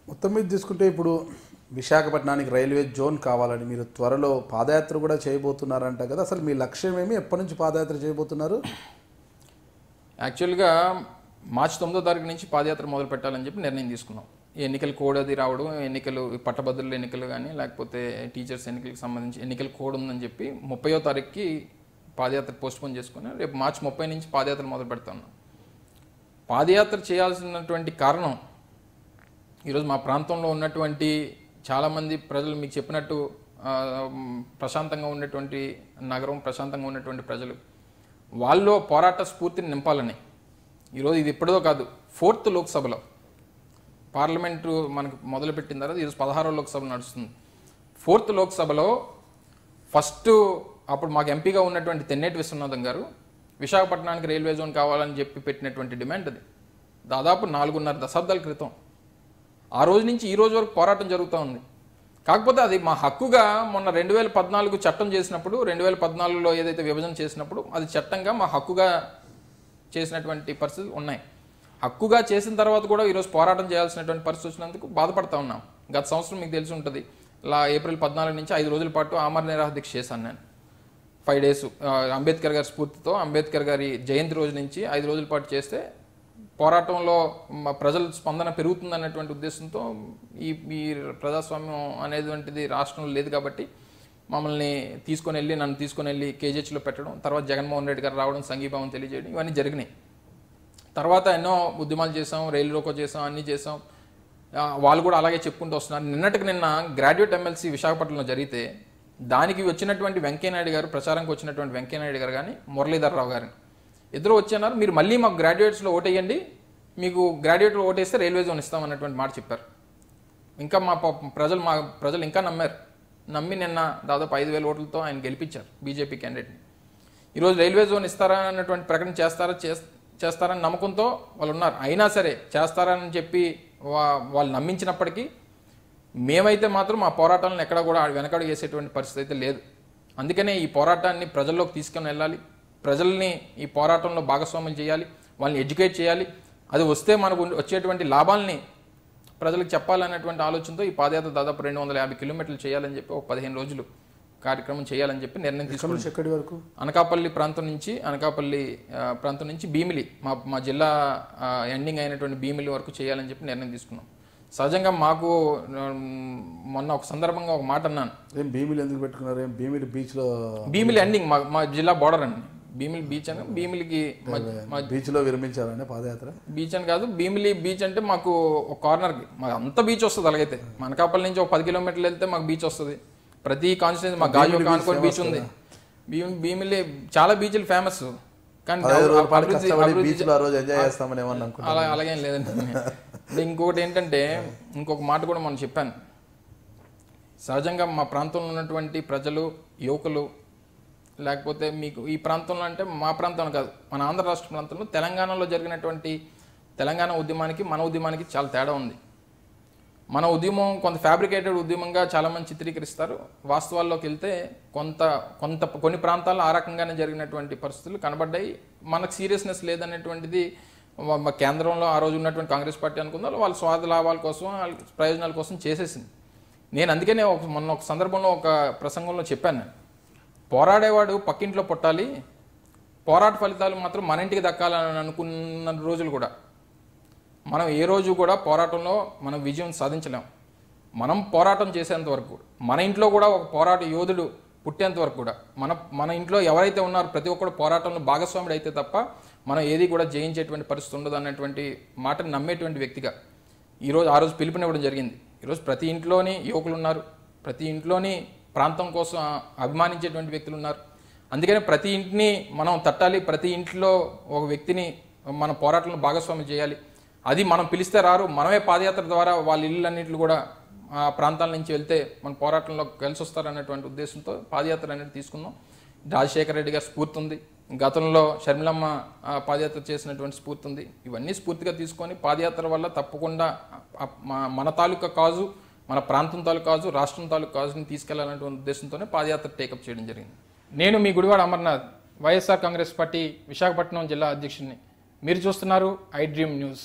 మొత్తం మీద తీసుకుంటే ఇప్పుడు విశాఖపట్నానికి రైల్వే జోన్ కావాలని మీరు త్వరలో పాదయాత్ర కూడా చేయబోతున్నారంట కదా, అసలు మీ లక్ష్యం ఏమి, ఎప్పటి నుంచి పాదయాత్ర చేయబోతున్నారు? యాక్చువల్గా మార్చి 9వ తారీఖు నుంచి పాదయాత్ర మొదలు పెట్టాలని చెప్పి నిర్ణయం తీసుకున్నాం. ఎన్నికల కోడ్ అది రావడం, ఎన్నికలు పట్టభద్రుల ఎన్నికలు కానీ లేకపోతే టీచర్స్ ఎన్నికలకు సంబంధించి ఎన్నికల కోడ్ ఉందని చెప్పి 30వ తారీఖుకి పాదయాత్ర పోస్ట్పోన్ చేసుకుని రేపు మార్చి 30 నుంచి పాదయాత్ర మొదలు పెడతాను. పాదయాత్ర చేయాల్సినటువంటి కారణం ఈరోజు మా ప్రాంతంలో ఉన్నటువంటి చాలామంది ప్రజలు మీకు చెప్పినట్టు ప్రశాంతంగా ఉన్నటువంటి నగరం, ప్రశాంతంగా ఉన్నటువంటి ప్రజలు వాళ్ళలో పోరాట స్ఫూర్తిని నింపాలని ఈరోజు ఇది ఇప్పటిదో కాదు 4th లోక్సభలో పార్లమెంటు మనకు మొదలుపెట్టిన తర్వాత ఈరోజు 16వ లోక్సభ నడుస్తుంది. 4th లోక్సభలో ఫస్ట్ అప్పుడు మాకు ఎంపీగా ఉన్నటువంటి తెన్నేటి విశ్వనాథం గారు విశాఖపట్నానికి రైల్వే జోన్ కావాలని చెప్పి పెట్టినటువంటి డిమాండ్ అది దాదాపు 4.5 దశాబ్దాల క్రితం. ఆ రోజు నుంచి ఈ రోజు వరకు పోరాటం జరుగుతూ ఉంది. కాకపోతే అది మా హక్కుగా మొన్న 2014 చట్టం చేసినప్పుడు 2014లో ఏదైతే విభజన చేసినప్పుడు అది చట్టంగా మా హక్కుగా చేసినటువంటి పరిస్థితులు ఉన్నాయి. హక్కుగా చేసిన తర్వాత కూడా ఈరోజు పోరాటం చేయాల్సినటువంటి పరిస్థితి వచ్చినందుకు బాధపడతా ఉన్నాం. గత సంవత్సరం మీకు తెలిసి ఉంటుంది, ఏప్రిల్ 14 నుంచి 5 రోజుల పాటు ఆమరణ నిరాహార దీక్ష చేశాను నేను. 5 days అంబేద్కర్ గారి స్ఫూర్తితో అంబేద్కర్ గారి జయంతి రోజు నుంచి 5 రోజుల పాటు చేస్తే పోరాటంలో ప్రజల స్పందన పెరుగుతుందన్నటువంటి ఉద్దేశంతో ఈ ప్రజాస్వామ్యం అనేటువంటిది రాష్ట్రంలో లేదు కాబట్టి నన్ను తీసుకొని వెళ్ళి కేజీహెచ్లో పెట్టడం, తర్వాత జగన్మోహన్ రెడ్డి గారు రావడం, సంఘీభావం తెలియజేయడం ఇవన్నీ జరిగినాయి. తర్వాత ఎన్నో ఉద్యమాలు చేసాం, రైలు రోకో చేసాం, అన్నీ చేసాం. వాళ్ళు కూడా అలాగే చెప్పుకుంటూ వస్తున్నారు. నిన్న గ్రాడ్యుయేట్ ఎమ్మెల్సీ విశాఖపట్నంలో జరిగితే దానికి వచ్చినటువంటి వెంకయ్యనాయుడు గారు, ప్రచారంకి వచ్చినటువంటి వెంకయ్యనాయుడు గారు కానీ మురళీధర్ రావు గారిని ఇద్దరు వచ్చన్నారు. మీరు మళ్ళీ మాకు గ్రాడ్యుయేట్స్లో ఓటేయండి, మీకు గ్రాడ్యుయేట్లో ఓటేస్తే రైల్వే జోన్ ఇస్తామన్నటువంటి మాట చెప్పారు. ఇంకా మా ప్రజలు ఇంకా నమ్మి నిన్న దాదాపు 5,000 ఓట్లతో ఆయన గెలిపించారు బీజేపీ క్యాండిడేట్ని. ఈరోజు రైల్వే జోన్ ఇస్తారా అన్నటువంటి ప్రకటన చేస్తారని నమ్మకంతో వాళ్ళు ఉన్నారు. అయినా సరే చేస్తారని చెప్పి వాళ్ళు నమ్మించినప్పటికీ మేమైతే మాత్రం మా పోరాటాలను ఎక్కడ కూడా వెనకడుగు వేసేటువంటి పరిస్థితి అయితే లేదు. అందుకనే ఈ పోరాటాన్ని ప్రజల్లోకి తీసుకొని వెళ్ళాలి, ప్రజల్ని ఈ పోరాటంలో భాగస్వాములు చేయాలి, వాళ్ళని ఎడ్యుకేట్ చేయాలి. అది వస్తే మనకు వచ్చేటువంటి లాభాలని ప్రజలకు చెప్పాలనేటువంటి ఆలోచనతో ఈ పాదయాత్ర దాదాపు 250 కిలోమీటర్లు చేయాలని చెప్పి ఒక 15 రోజులు కార్యక్రమం చేయాలని చెప్పి నిర్ణయం తీసుకున్నాం. ఎక్కడి వరకు? అనకాపల్లి ప్రాంతం నుంచి భీమిలి, మా జిల్లా ఎండింగ్ అయినటువంటి భీమిలి వరకు చేయాలని చెప్పి నిర్ణయం తీసుకున్నాం. సహజంగా మాకు మొన్న ఒక సందర్భంగా ఒక మాట అన్నాను. భీమిలి ఎందుకు పెట్టుకున్నారు? భీమిలి బీచ్లో, భీమిలి ఎండింగ్ మా జిల్లా బోర్డర్ అండి. భీమిలి బీచ్ అని, భీమిలికి బీచ్లో విరమించాలండి పాదయాత్ర. బీచ్ అని కాదు, భీమిలి బీచ్ అంటే మాకు ఒక కార్నర్కి మాకు అంత బీచ్ వస్తుంది. అలాగైతే అనకాపల్లి నుంచి ఒక 10 కిలోమీటర్లు వెళ్తే మాకు బీచ్ వస్తుంది. ప్రతి కాన్స్టిట్యూన్సీ మా గాజు ఆనుకొని బీచ్ ఉంది. భీమిలి చాలా బీచ్లు ఫేమస్, కానీ అలాగేం లేదండి. ఇంకొకటి ఏంటంటే, ఇంకొక మాట కూడా మనం చెప్పాను. సహజంగా మా ప్రాంతంలో ఉన్నటువంటి ప్రజలు, యువకులు, లేకపోతే మీకు ఈ ప్రాంతంలో అంటే మా ప్రాంతం కాదు, మన ఆంధ్ర రాష్ట్ర ప్రాంతంలో తెలంగాణలో జరిగినటువంటి తెలంగాణ ఉద్యమానికి మన ఉద్యమానికి చాలా తేడా ఉంది. మన ఉద్యమం కొంత ఫ్యాబ్రికేటెడ్ ఉద్యమంగా చాలామంది చిత్రీకరిస్తారు. వాస్తవాల్లోకి వెళ్తే కొన్ని ప్రాంతాల్లో ఆ రకంగానే జరిగినటువంటి పరిస్థితులు కనబడ్డాయి. మనకు సీరియస్నెస్ లేదనేటువంటిది కేంద్రంలో ఆ రోజు ఉన్నటువంటి కాంగ్రెస్ పార్టీ అనుకుందో వాళ్ళ స్వార్థ లాభాల కోసం, వాళ్ళ ప్రయోజనాల కోసం చేసేసింది. నేను అందుకనే మొన్న ఒక సందర్భంలో ఒక ప్రసంగంలో చెప్పాను, పోరాడేవాడు పక్కింట్లో పుట్టాలి, పోరాట ఫలితాలు మాత్రం మన ఇంటికి దక్కాలని అనుకున్న రోజులు కూడా మనం ఏ రోజు కూడా పోరాటంలో మనం విజయం సాధించలేం. మనం పోరాటం చేసేంత వరకు, మన ఇంట్లో కూడా ఒక పోరాట యోధుడు పుట్టేంత వరకు కూడా మన ఇంట్లో ఎవరైతే ఉన్నారో ప్రతి ఒక్కరు పోరాటంలో భాగస్వాముడు అయితే తప్ప మనం ఏది కూడా జయించేటువంటి పరిస్థితి ఉండదు అన్నటువంటి మాటను నమ్మేటువంటి వ్యక్తిగా ఆ రోజు పిలుపునివ్వడం జరిగింది. ఈరోజు ప్రతి ఇంట్లోని యువకులు ఉన్నారు, ప్రతి ఇంట్లోని ప్రాంతం కోసం అభిమానించేటువంటి వ్యక్తులు ఉన్నారు. అందుకనే ప్రతి ఇంటిని మనం తట్టాలి, ప్రతి ఇంట్లో ఒక వ్యక్తిని మన పోరాటంలో భాగస్వామ్యం చేయాలి. అది మనం పిలిస్తే రారు, మనమే పాదయాత్ర ద్వారా వాళ్ళ ఇళ్ళన్నింటిలో కూడా ఆ ప్రాంతాల నుంచి వెళ్తే మన పోరాటంలో కలిసి వస్తారనేటువంటి ఉద్దేశంతో పాదయాత్ర అనేది తీసుకుందాం. రాజశేఖర రెడ్డి గారి స్ఫూర్తి ఉంది, గతంలో షర్మిలమ్మ పాదయాత్ర చేసినటువంటి స్ఫూర్తి ఉంది. ఇవన్నీ స్ఫూర్తిగా తీసుకొని పాదయాత్ర వల్ల తప్పకుండా మన తాలూకా కాజు, మన ప్రాంతం తాలూకా కాజు, రాష్ట్రం తాలూకా కాజుని తీసుకెళ్లాలనేటువంటి ఉద్దేశంతోనే పాదయాత్ర టేకప్ చేయడం జరిగింది. నేను మీ గుడివాడ అమర్నాథ్ వైఎస్ఆర్ కాంగ్రెస్ పార్టీ విశాఖపట్నం జిల్లా అధ్యక్షుడిని. మీరు చూస్తున్నారు ఐ డ్రీమ్ న్యూస్.